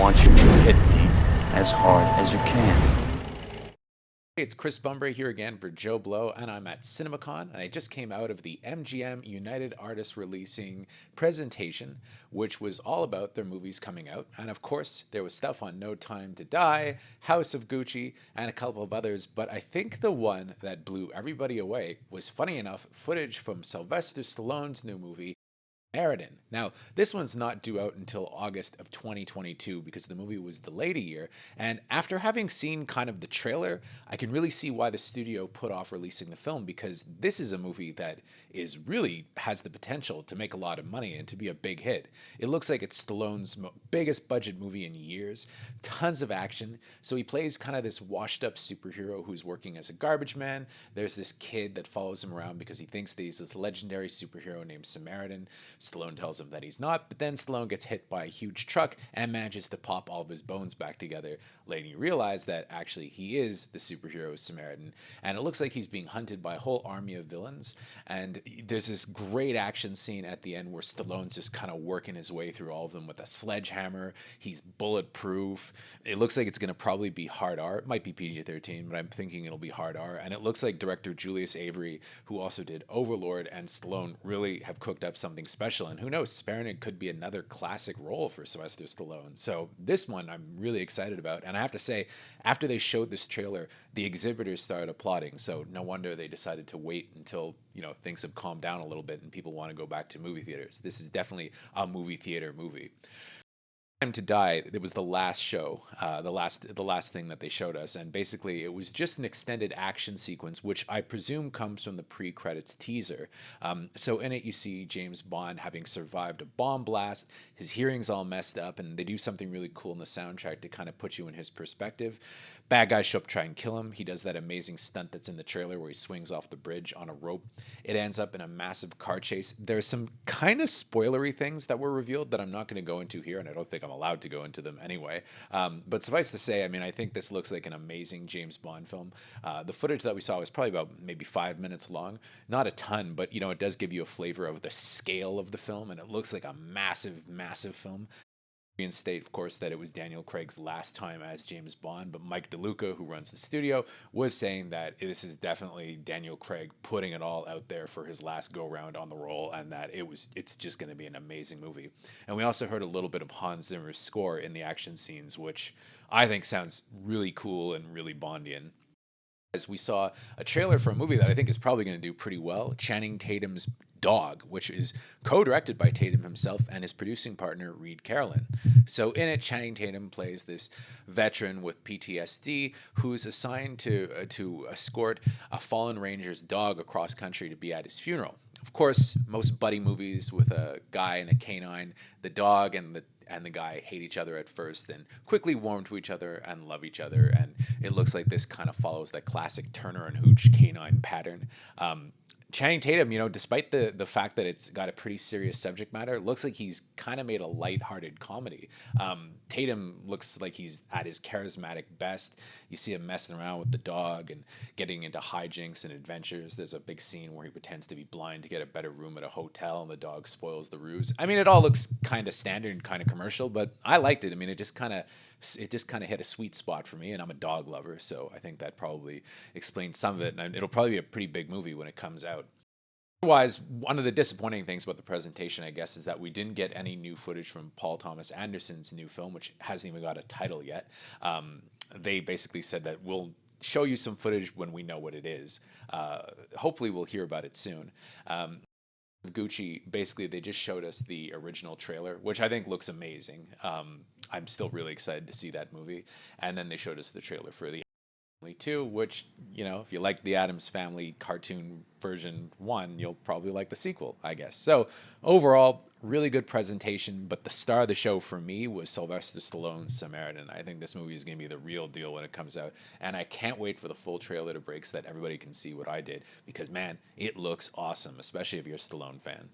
want you to hit me as hard as you can. Hey, it's Chris Bumbray here again for JoBlo, and I'm at Cinemacon, and I just came out of the MGM United Artists Releasing presentation, which was all about their movies coming out. And of course, there was stuff on No Time to Die, House of Gucci, and a couple of others, but I think the one that blew everybody away was, funny enough, footage from Sylvester Stallone's new movie, Eridan. Now, this one's not due out until August of 2022 because the movie was delayed a year. And after having seen kind of the trailer, I can really see why the studio put off releasing the film, because this is a movie that is really has the potential to make a lot of money and to be a big hit. It looks like it's Stallone's biggest budget movie in years, tons of action. So he plays kind of this washed up superhero who's working as a garbage man. There's this kid that follows him around because he thinks that he's this legendary superhero named Samaritan. Stallone tells him that he's not, but then Stallone gets hit by a huge truck and manages to pop all of his bones back together, letting you realize that actually he is the superhero Samaritan. And it looks like he's being hunted by a whole army of villains. And there's this great action scene at the end where Stallone's just kind of working his way through all of them with a sledgehammer. He's bulletproof. It looks like it's going to probably be hard R. It might be PG-13, but I'm thinking it'll be hard R. And it looks like director Julius Avery, who also did Overlord, and Stallone really have cooked up something special. And who knows, Samaritan could be another classic role for Sylvester Stallone. So this one I'm really excited about. And I have to say, after they showed this trailer, the exhibitors started applauding. So no wonder they decided to wait until, things have calmed down a little bit and people want to go back to movie theaters. This is definitely a movie theater movie. Time to Die, it was the last show, the last thing that they showed us, and basically it was just an extended action sequence, which I presume comes from the pre-credits teaser. So in it, you see James Bond having survived a bomb blast. His hearing's all messed up, and they do something really cool in the soundtrack to kind of put you in his perspective. Bad guys show up to try and kill him. He does that amazing stunt that's in the trailer where he swings off the bridge on a rope. It ends up in a massive car chase. There's some kind of spoilery things that were revealed that I'm not going to go into here, and I don't think I'm allowed to go into them anyway. But suffice to say, I think this looks like an amazing James Bond film. The footage that we saw was probably about maybe 5 minutes long. Not a ton, but it does give you a flavor of the scale of the film, and it looks like a massive, massive film. State, of course, that it was Daniel Craig's last time as James Bond, but Mike DeLuca, who runs the studio, was saying that this is definitely Daniel Craig putting it all out there for his last go-round on the role, and that it's just going to be an amazing movie. And we also heard a little bit of Hans Zimmer's score in the action scenes, which I think sounds really cool and really Bondian. As we saw a trailer for a movie that I think is probably going to do pretty well, Channing Tatum's Dog, which is co-directed by Tatum himself and his producing partner, Reed Carolyn. So in it, Channing Tatum plays this veteran with PTSD who's assigned to escort a fallen ranger's dog across country to be at his funeral. Of course, most buddy movies with a guy and a canine, the dog and the guy hate each other at first, then quickly warm to each other and love each other. And it looks like this kind of follows that classic Turner and Hooch canine pattern. Channing Tatum, despite the fact that it's got a pretty serious subject matter, it looks like he's kind of made a lighthearted comedy. Tatum looks like he's at his charismatic best. You see him messing around with the dog and getting into hijinks and adventures. There's a big scene where he pretends to be blind to get a better room at a hotel, and the dog spoils the ruse. It all looks kind of standard and kind of commercial, but I liked it. It just kind of hit a sweet spot for me, and I'm a dog lover, so I think that probably explains some of it, and it'll probably be a pretty big movie when it comes out. Otherwise, one of the disappointing things about the presentation, I guess, is that we didn't get any new footage from Paul Thomas Anderson's new film, which hasn't even got a title yet. They basically said that we'll show you some footage when we know what it is. Hopefully we'll hear about it soon. Gucci, basically, they just showed us the original trailer, which I think looks amazing. I'm still really excited to see that movie. And then they showed us the trailer for the Family 2, which, if you like the Addams Family cartoon version 1, you'll probably like the sequel, I guess. So overall, really good presentation, but the star of the show for me was Sylvester Stallone's Samaritan. I think this movie is going to be the real deal when it comes out, and I can't wait for the full trailer to break so that everybody can see what I did, because, man, it looks awesome, especially if you're a Stallone fan.